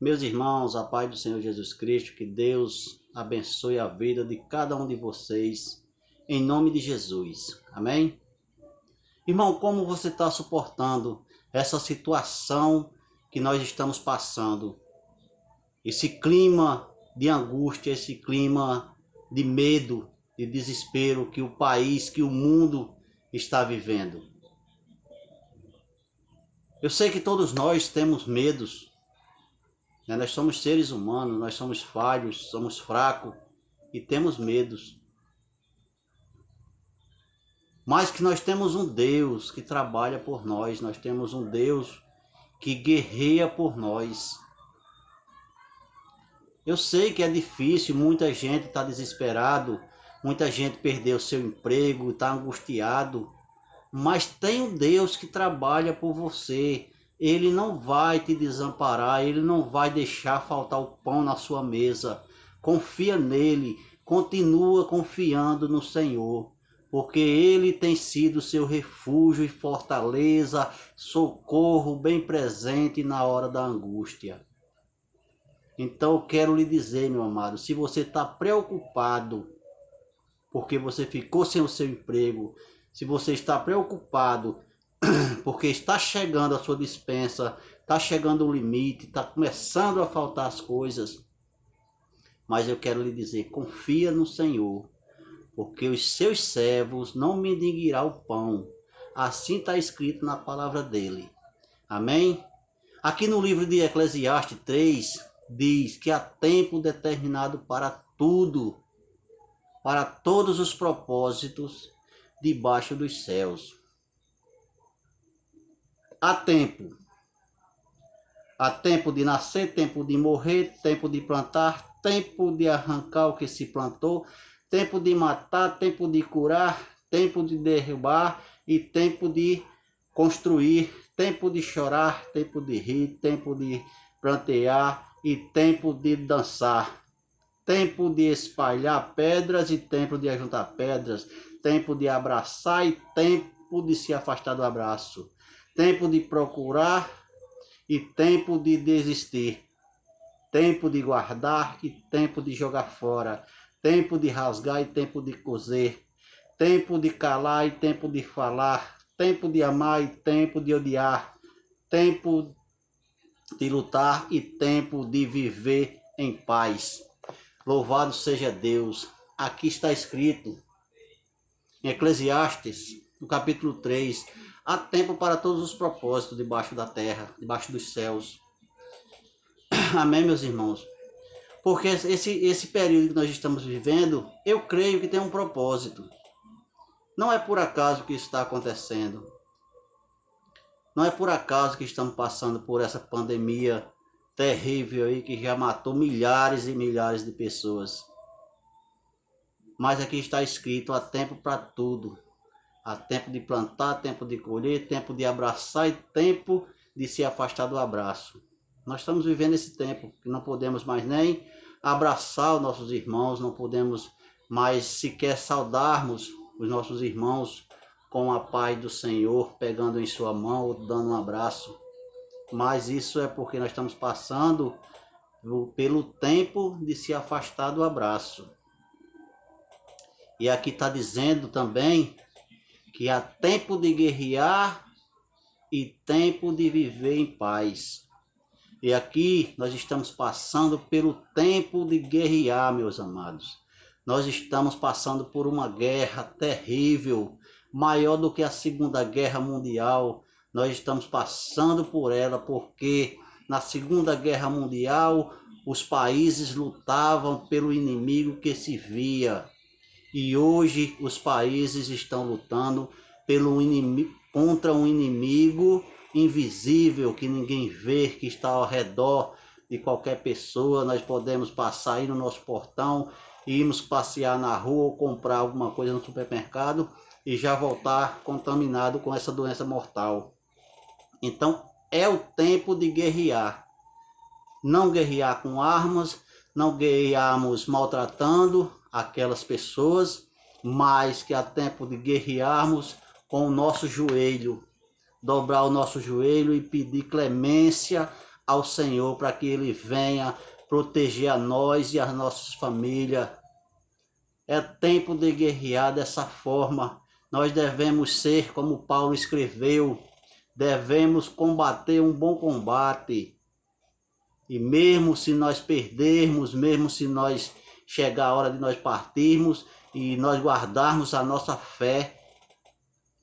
Meus irmãos, a paz do Senhor Jesus Cristo, que Deus abençoe a vida de cada um de vocês, em nome de Jesus. Amém? Irmão, como você está suportando essa situação que nós estamos passando? Esse clima de angústia, esse clima de medo, de desespero que o país, que o mundo está vivendo. Eu sei que todos nós temos medos. Nós somos seres humanos, nós somos falhos, somos fracos e temos medos. Mas que nós temos um Deus que trabalha por nós temos um Deus que guerreia por nós. Eu sei que é difícil, muita gente está desesperado, muita gente perdeu seu emprego, está angustiado, mas tem um Deus que trabalha por você. Ele não vai te desamparar, Ele não vai deixar faltar o pão na sua mesa. Confia nele, continua confiando no Senhor, porque Ele tem sido seu refúgio e fortaleza, socorro bem presente na hora da angústia. Então eu quero lhe dizer, meu amado, se você está preocupado porque você ficou sem o seu emprego, se você está preocupado porque está chegando a sua despensa, está chegando o limite, está começando a faltar as coisas. Mas eu quero lhe dizer, confia no Senhor, porque os seus servos não mendigarão o pão. Assim está escrito na palavra dele. Amém? Aqui no livro de Eclesiastes 3, diz que há tempo determinado para tudo, para todos os propósitos debaixo dos céus. Há tempo de nascer, tempo de morrer, tempo de plantar, tempo de arrancar o que se plantou, tempo de matar, tempo de curar, tempo de derrubar e tempo de construir, tempo de chorar, tempo de rir, tempo de plantear e tempo de dançar, tempo de espalhar pedras e tempo de ajuntar pedras, tempo de abraçar e tempo de se afastar do abraço, tempo de procurar e tempo de desistir, tempo de guardar e tempo de jogar fora, tempo de rasgar e tempo de coser, tempo de calar e tempo de falar, tempo de amar e tempo de odiar, tempo de lutar e tempo de viver em paz. Louvado seja Deus. Aqui está escrito em Eclesiastes, no capítulo 3, há tempo para todos os propósitos debaixo da terra, debaixo dos céus. Amém, meus irmãos? Porque esse período que nós estamos vivendo, eu creio que tem um propósito. Não é por acaso que isso está acontecendo. Não é por acaso que estamos passando por essa pandemia terrível aí que já matou milhares e milhares de pessoas. Mas aqui está escrito, há tempo para tudo. Há tempo de plantar, tempo de colher, tempo de abraçar e tempo de se afastar do abraço. Nós estamos vivendo esse tempo que não podemos mais nem abraçar os nossos irmãos, não podemos mais sequer saudarmos os nossos irmãos com a paz do Senhor, pegando em sua mão ou dando um abraço. Mas isso é porque nós estamos passando pelo tempo de se afastar do abraço. E aqui está dizendo também que há tempo de guerrear e tempo de viver em paz. E aqui nós estamos passando pelo tempo de guerrear, meus amados. Nós estamos passando por uma guerra terrível, maior do que a Segunda Guerra Mundial. Nós estamos passando por ela porque na Segunda Guerra Mundial os países lutavam pelo inimigo que se via. E hoje os países estão lutando contra um inimigo invisível que ninguém vê, que está ao redor de qualquer pessoa. Nós podemos passar aí no nosso portão, irmos passear na rua ou comprar alguma coisa no supermercado e já voltar contaminado com essa doença mortal. Então é o tempo de guerrear. Não guerrear com armas, não guerrearmos maltratando aquelas pessoas, mas que há tempo de guerrearmos com o nosso joelho, dobrar o nosso joelho e pedir clemência ao Senhor para que Ele venha proteger a nós e as nossas famílias. É tempo de guerrear dessa forma. Nós devemos ser como Paulo escreveu, devemos combater um bom combate. E mesmo se nós perdermos, mesmo se nós chegar a hora de nós partirmos e nós guardarmos a nossa fé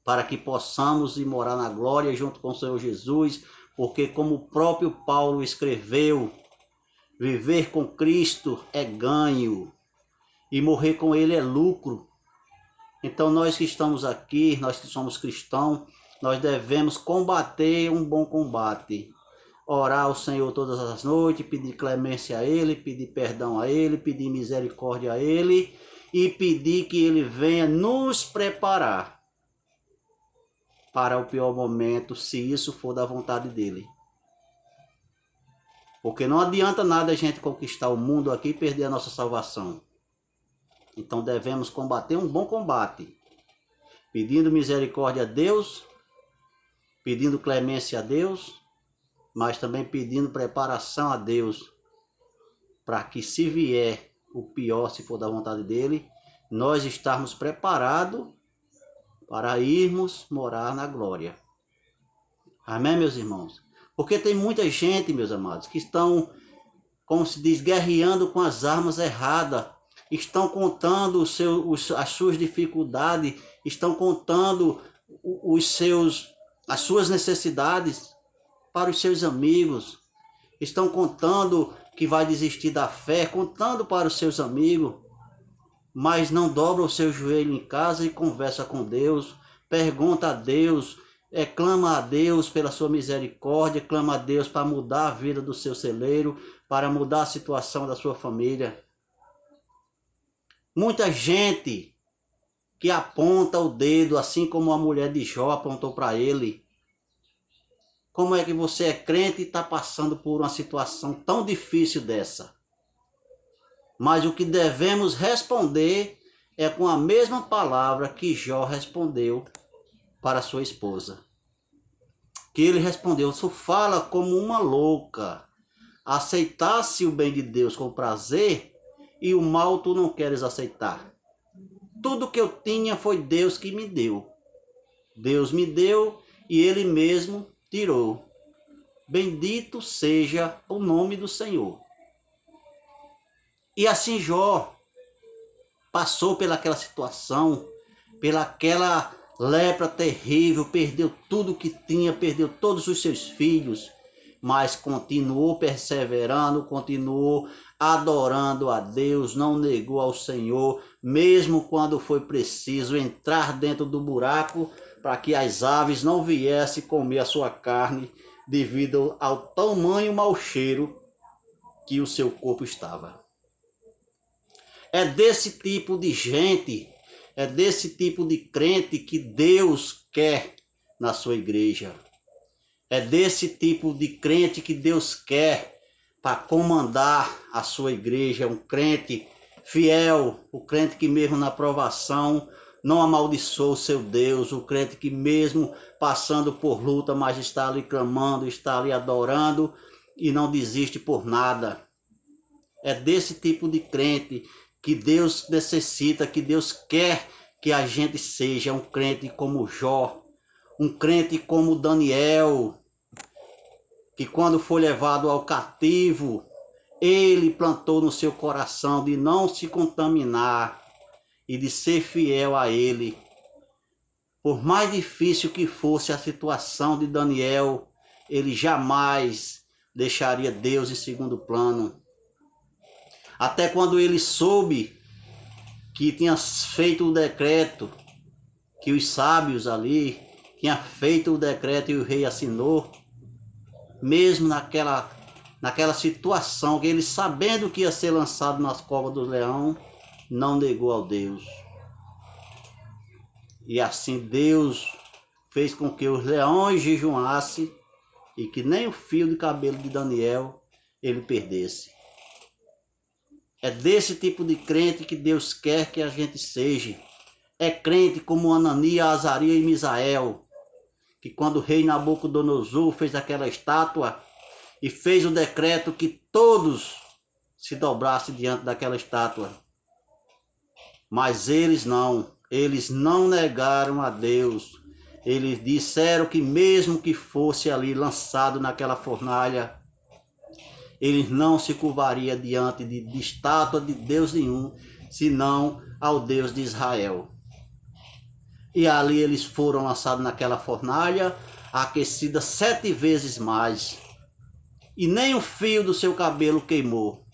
para que possamos ir morar na glória junto com o Senhor Jesus, porque como o próprio Paulo escreveu, viver com Cristo é ganho e morrer com Ele é lucro. Então nós que estamos aqui, nós que somos cristãos, nós devemos combater um bom combate. Orar ao Senhor todas as noites, pedir clemência a Ele, pedir perdão a Ele, pedir misericórdia a Ele e pedir que Ele venha nos preparar para o pior momento, se isso for da vontade dEle. Porque não adianta nada a gente conquistar o mundo aqui e perder a nossa salvação. Então devemos combater um bom combate, pedindo misericórdia a Deus, pedindo clemência a Deus, mas também pedindo preparação a Deus, para que se vier o pior, se for da vontade dEle, nós estarmos preparados para irmos morar na glória. Amém, meus irmãos? Porque tem muita gente, meus amados, que estão, como se diz, guerreando com as armas erradas, estão contando as suas dificuldades, estão contando as suas necessidades para os seus amigos, estão contando que vai desistir da fé, contando para os seus amigos, mas não dobra o seu joelho em casa e conversa com Deus, pergunta a Deus, clama a Deus pela sua misericórdia, clama a Deus para mudar a vida do seu celeiro, para mudar a situação da sua família. Muita gente que aponta o dedo, assim como a mulher de Jó apontou para ele. Como é que você é crente e está passando por uma situação tão difícil dessa? Mas o que devemos responder é com a mesma palavra que Jó respondeu para sua esposa. Que ele respondeu: "Tu fala como uma louca. Aceitasse o bem de Deus com prazer e o mal tu não queres aceitar. Tudo que eu tinha foi Deus que me deu. Deus me deu e Ele mesmo tirou. Bendito seja o nome do Senhor." E assim Jó passou pelaquela situação, pelaquela lepra terrível, perdeu tudo que tinha, perdeu todos os seus filhos, mas continuou perseverando, continuou adorando a Deus, não negou ao Senhor, mesmo quando foi preciso entrar dentro do buraco para que as aves não viessem comer a sua carne devido ao tamanho mau cheiro que o seu corpo estava. É desse tipo de gente, é desse tipo de crente que Deus quer na sua igreja. É desse tipo de crente que Deus quer para comandar a sua igreja. Um crente fiel, o crente que mesmo na provação não amaldiçoou o seu Deus, o crente que mesmo passando por luta, mas está ali clamando, está ali adorando e não desiste por nada. É desse tipo de crente que Deus necessita, que Deus quer que a gente seja um crente como Jó, um crente como Daniel, que quando foi levado ao cativo, ele plantou no seu coração de não se contaminar e de ser fiel a ele. Por mais difícil que fosse a situação de Daniel, ele jamais deixaria Deus em segundo plano. Até quando ele soube que tinha feito o decreto, que os sábios ali tinham feito o decreto e o rei assinou, mesmo naquela situação, que ele sabendo que ia ser lançado nas covas do leão, não negou ao Deus. E assim Deus fez com que os leões jejuassem e que nem o fio de cabelo de Daniel ele perdesse. É desse tipo de crente que Deus quer que a gente seja. É crente como Ananias, Azarias e Misael, que quando o rei Nabucodonosor fez aquela estátua e fez o decreto que todos se dobrassem diante daquela estátua. Mas eles não negaram a Deus. Eles disseram que mesmo que fosse ali lançado naquela fornalha, eles não se curvaria diante de estátua de Deus nenhum, senão ao Deus de Israel. E ali eles foram lançados naquela fornalha, aquecida 7 vezes mais. E nem o fio do seu cabelo queimou.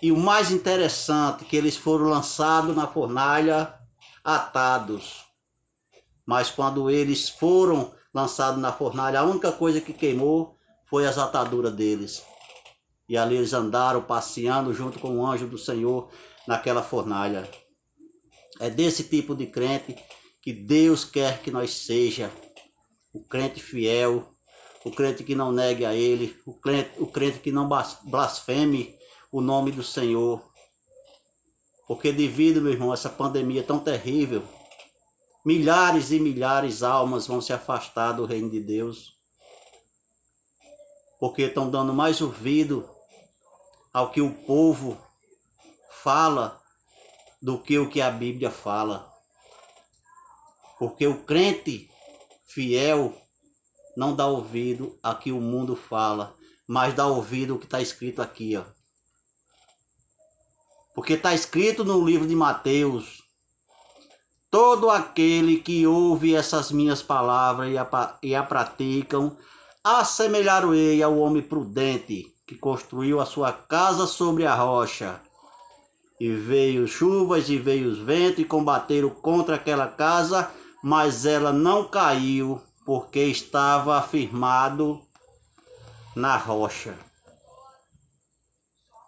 E o mais interessante, que eles foram lançados na fornalha atados. Mas quando eles foram lançados na fornalha, a única coisa que queimou foi as ataduras deles. E ali eles andaram passeando junto com o anjo do Senhor naquela fornalha. É desse tipo de crente que Deus quer que nós seja. O crente fiel, o crente que não negue a Ele, o crente que não blasfeme o nome do Senhor. Porque devido, meu irmão, a essa pandemia tão terrível, milhares e milhares de almas vão se afastar do reino de Deus. Porque estão dando mais ouvido ao que o povo fala do que o que a Bíblia fala. Porque o crente fiel não dá ouvido a que o mundo fala, mas dá ouvido o que está escrito aqui, ó. Porque está escrito no livro de Mateus: todo aquele que ouve essas minhas palavras e a praticam, assemelhar-o-ei ao homem prudente que construiu a sua casa sobre a rocha. E veio chuvas e veio os ventos e combateram contra aquela casa, mas ela não caiu, porque estava afirmado na rocha.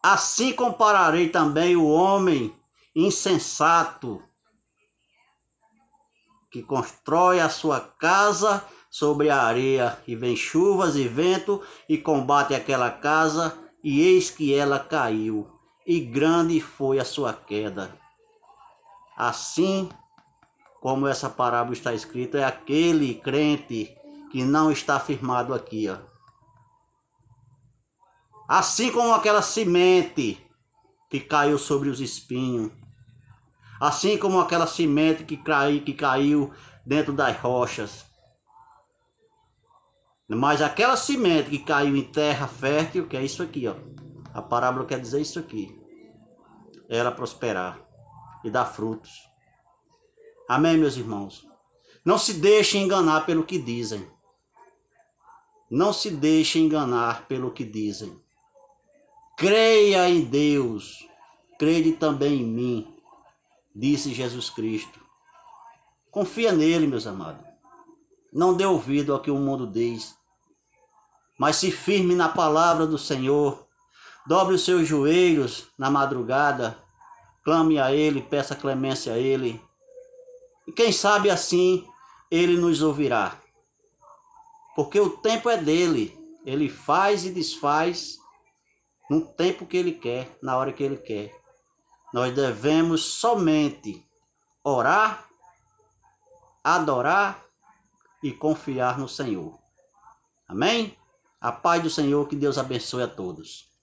Assim compararei também o homem insensato que constrói a sua casa sobre a areia, e vem chuvas e vento e combate aquela casa, e eis que ela caiu, e grande foi a sua queda. Assim como essa parábola está escrita, é aquele crente que não está firmado aqui, ó. Assim como aquela semente que caiu sobre os espinhos, assim como aquela semente que caiu dentro das rochas. Mas aquela semente que caiu em terra fértil, que é isso aqui, ó. A parábola quer dizer isso aqui: ela prosperar e dar frutos. Amém, meus irmãos? Não se deixem enganar pelo que dizem. Não se deixem enganar pelo que dizem. Creia em Deus, crede também em mim, disse Jesus Cristo. Confia nele, meus amados. Não dê ouvido ao que o mundo diz, mas se firme na palavra do Senhor. Dobre os seus joelhos na madrugada, clame a Ele, peça clemência a Ele. E quem sabe assim Ele nos ouvirá. Porque o tempo é dele. Ele faz e desfaz no tempo que Ele quer, na hora que Ele quer. Nós devemos somente orar, adorar e confiar no Senhor. Amém? A paz do Senhor, que Deus abençoe a todos.